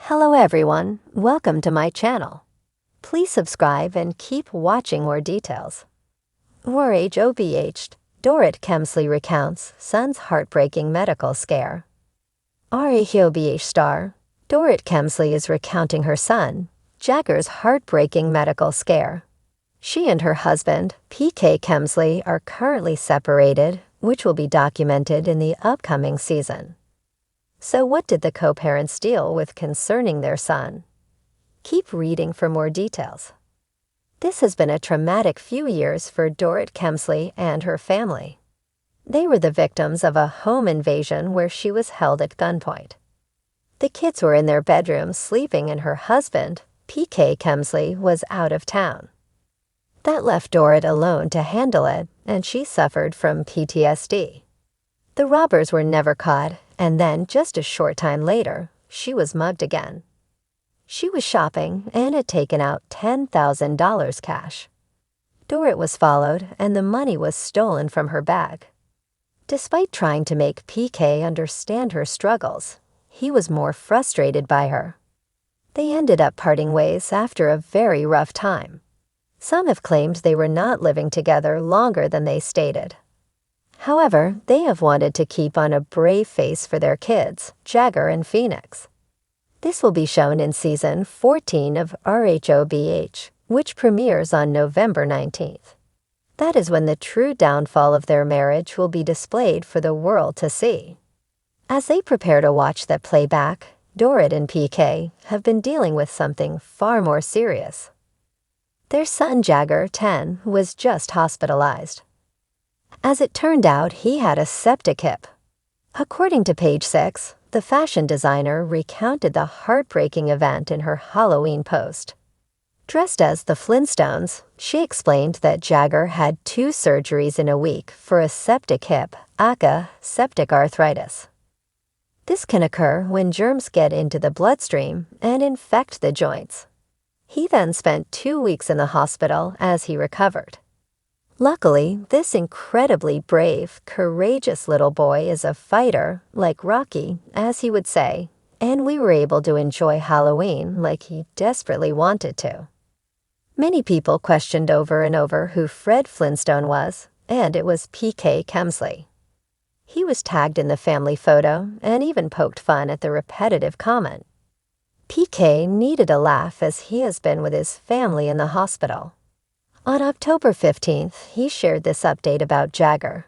Hello everyone, welcome to my channel. Please subscribe and keep watching more details. Housewives, Dorit Kemsley recounts son's heartbreaking medical scare. Housewives star, Dorit Kemsley is recounting her son, Jagger's heartbreaking medical scare. She and her husband, PK Kemsley, are currently separated, which will be documented in the upcoming season. So what did the co-parents deal with concerning their son? Keep reading for more details. This has been a traumatic few years for Dorit Kemsley and her family. They were the victims of a home invasion where she was held at gunpoint. The kids were in their bedrooms sleeping and her husband, PK Kemsley, was out of town. That left Dorit alone to handle it, and she suffered from PTSD. The robbers were never caught, and then just a short time later, she was mugged again. She was shopping and had taken out $10,000 cash. Dorit was followed and the money was stolen from her bag. Despite trying to make PK understand her struggles, he was more frustrated by her. They ended up parting ways after a very rough time. Some have claimed they were not living together longer than they stated. However, they have wanted to keep on a brave face for their kids, Jagger and Phoenix. This will be shown in season 14 of Housewives, which premieres on November 19th. That is when the true downfall of their marriage will be displayed for the world to see. As they prepare to watch that playback, Dorit and PK have been dealing with something far more serious. Their son Jagger, 10, was just hospitalized. As it turned out, he had a septic hip. According to Page 6, the fashion designer recounted the heartbreaking event in her Halloween post. Dressed as the Flintstones, she explained that Jagger had 2 surgeries in a week for a septic hip, aka septic arthritis. This can occur when germs get into the bloodstream and infect the joints. He then spent 2 weeks in the hospital as he recovered. Luckily, this incredibly brave, courageous little boy is a fighter, like Rocky, as he would say, and we were able to enjoy Halloween like he desperately wanted to. Many people questioned over and over who Fred Flintstone was, and it was PK Kemsley. He was tagged in the family photo and even poked fun at the repetitive comment. PK needed a laugh as he has been with his family in the hospital. On October 15th, he shared this update about Jagger.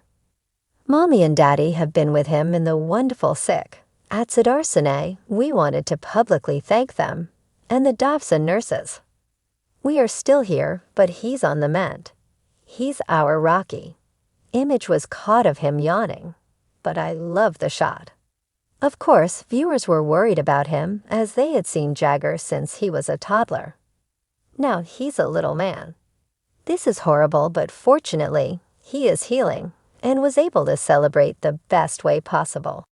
Mommy and Daddy have been with him in the wonderful sick. At Sidarsene, we wanted to publicly thank them, and the Dobson nurses. We are still here, but he's on the mend. He's our Rocky. Image was caught of him yawning, but I love the shot. Of course, viewers were worried about him as they had seen Jagger since he was a toddler. Now he's a little man. This is horrible, but fortunately, he is healing and was able to celebrate the best way possible.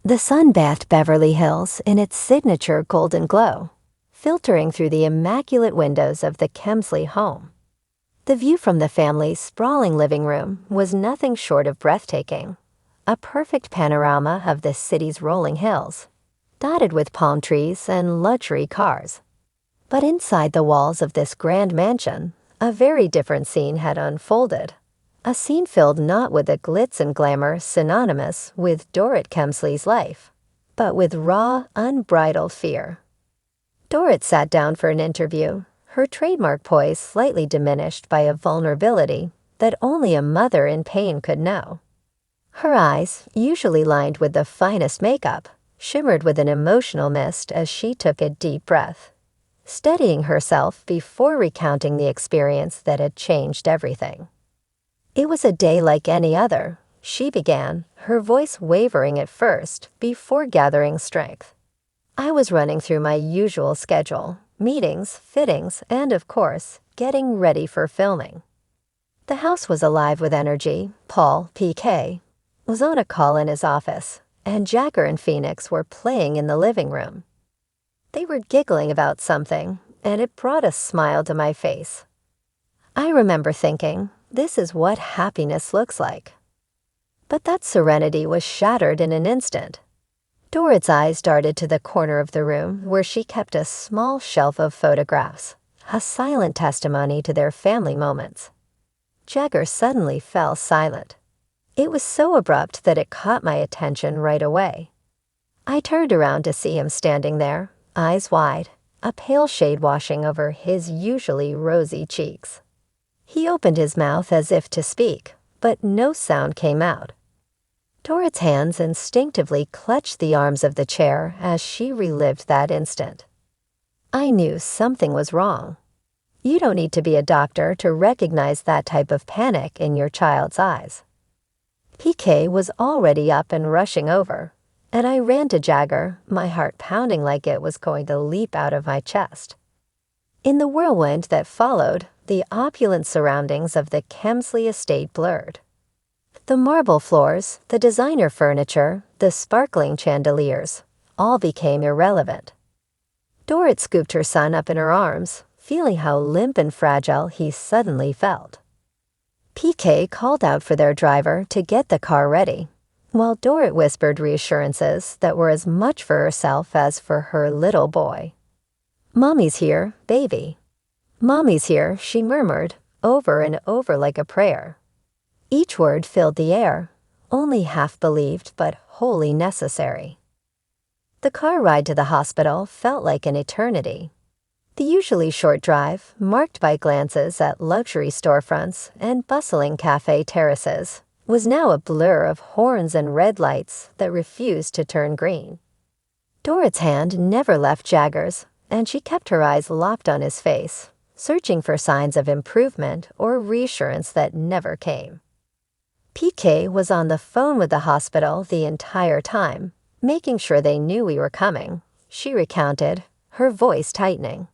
The sun bathed Beverly Hills in its signature golden glow, filtering through the immaculate windows of the Kemsley home. The view from the family's sprawling living room was nothing short of breathtaking, a perfect panorama of the city's rolling hills, dotted with palm trees and luxury cars. But inside the walls of this grand mansion, a very different scene had unfolded, a scene filled not with the glitz and glamour synonymous with Dorit Kemsley's life, but with raw, unbridled fear. Dorit sat down for an interview, her trademark poise slightly diminished by a vulnerability that only a mother in pain could know. Her eyes, usually lined with the finest makeup, shimmered with an emotional mist as she took a deep breath, steadying herself before recounting the experience that had changed everything. It was a day like any other, she began, her voice wavering at first before gathering strength. I was running through my usual schedule, meetings, fittings, and of course, getting ready for filming. The house was alive with energy. Paul, PK, was on a call in his office, and Jagger and Phoenix were playing in the living room. They were giggling about something, and it brought a smile to my face. I remember thinking, this is what happiness looks like. But that serenity was shattered in an instant. Dorit's eyes darted to the corner of the room where she kept a small shelf of photographs, a silent testimony to their family moments. Jagger suddenly fell silent. It was so abrupt that it caught my attention right away. I turned around to see him standing there, eyes wide, a pale shade washing over his usually rosy cheeks. He opened his mouth as if to speak, but no sound came out. Dorit's hands instinctively clutched the arms of the chair as she relived that instant. I knew something was wrong. You don't need to be a doctor to recognize that type of panic in your child's eyes. PK was already up and rushing over, and I ran to Jagger, my heart pounding like it was going to leap out of my chest. In the whirlwind that followed, the opulent surroundings of the Kemsley estate blurred. The marble floors, the designer furniture, the sparkling chandeliers, all became irrelevant. Dorit scooped her son up in her arms, feeling how limp and fragile he suddenly felt. PK called out for their driver to get the car ready, while Dorit whispered reassurances that were as much for herself as for her little boy. "Mommy's here, baby. Mommy's here," she murmured, over and over like a prayer. Each word filled the air, only half believed but wholly necessary. The car ride to the hospital felt like an eternity. The usually short drive, marked by glances at luxury storefronts and bustling cafe terraces, was now a blur of horns and red lights that refused to turn green. Dorit's hand never left Jagger's, and she kept her eyes locked on his face, searching for signs of improvement or reassurance that never came. PK was on the phone with the hospital the entire time, making sure they knew we were coming, she recounted, her voice tightening.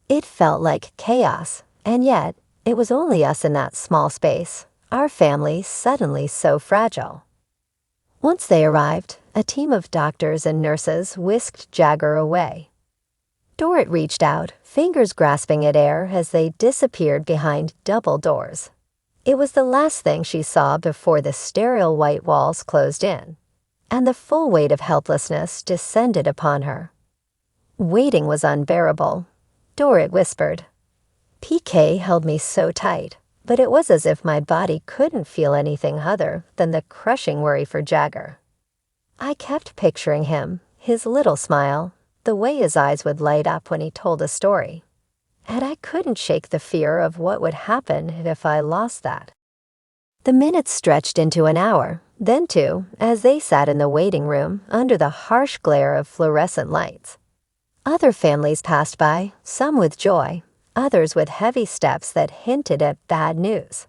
It felt like chaos, and yet it was only us in that small space, our family suddenly so fragile. Once they arrived, a team of doctors and nurses whisked Jagger away. Dorit reached out, fingers grasping at air as they disappeared behind double doors. It was the last thing she saw before the sterile white walls closed in, and the full weight of helplessness descended upon her. Waiting was unbearable, Dorit whispered. PK held me so tight, but it was as if my body couldn't feel anything other than the crushing worry for Jagger. I kept picturing him, his little smile, the way his eyes would light up when he told a story. And I couldn't shake the fear of what would happen if I lost that. The minutes stretched into an hour, then two, as they sat in the waiting room under the harsh glare of fluorescent lights. Other families passed by, some with joy, others with heavy steps that hinted at bad news.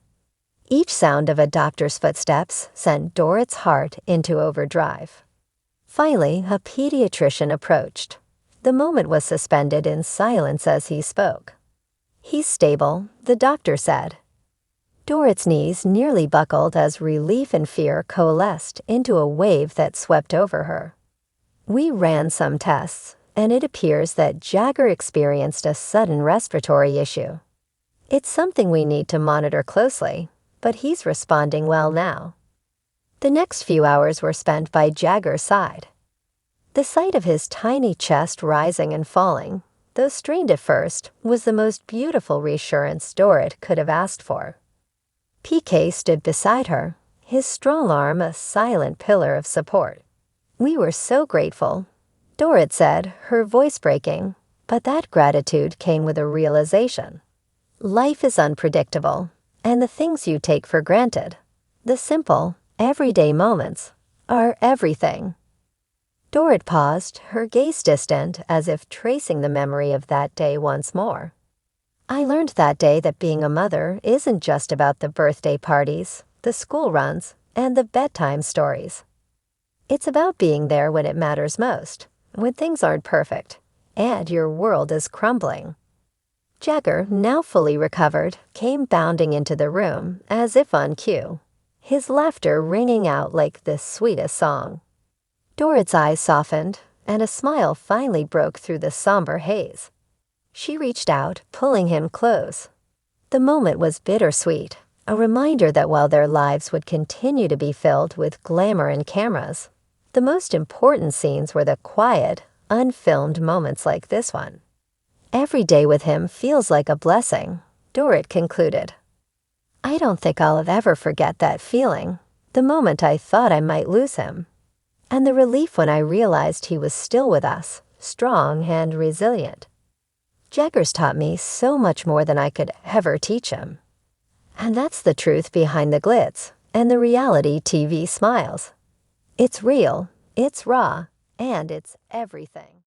Each sound of a doctor's footsteps sent Dorit's heart into overdrive. Finally, a pediatrician approached. The moment was suspended in silence as he spoke. "He's stable," the doctor said. Dorit's knees nearly buckled as relief and fear coalesced into a wave that swept over her. We ran some tests, and it appears that Jagger experienced a sudden respiratory issue. It's something we need to monitor closely, but he's responding well now. The next few hours were spent by Jagger's side. The sight of his tiny chest rising and falling, though strained at first, was the most beautiful reassurance Dorit could have asked for. PK stood beside her, his strong arm a silent pillar of support. We were so grateful, Dorit said, her voice breaking, but that gratitude came with a realization. Life is unpredictable, and the things you take for granted, the simple, everyday moments, are everything. Dorit paused, her gaze distant, as if tracing the memory of that day once more. I learned that day that being a mother isn't just about the birthday parties, the school runs, and the bedtime stories. It's about being there when it matters most, when things aren't perfect, and your world is crumbling. Jagger, now fully recovered, came bounding into the room, as if on cue, his laughter ringing out like the sweetest song. Dorit's eyes softened, and a smile finally broke through the somber haze. She reached out, pulling him close. The moment was bittersweet, a reminder that while their lives would continue to be filled with glamour and cameras, The most important scenes were the quiet, unfilmed moments like this one. Every day with him feels like a blessing, Dorit concluded. I don't think I'll ever forget that feeling, the moment I thought I might lose him, and the relief when I realized he was still with us, strong and resilient. Jaggers taught me so much more than I could ever teach him. And that's the truth behind the glitz and the reality TV smiles. It's real, it's raw, and it's everything.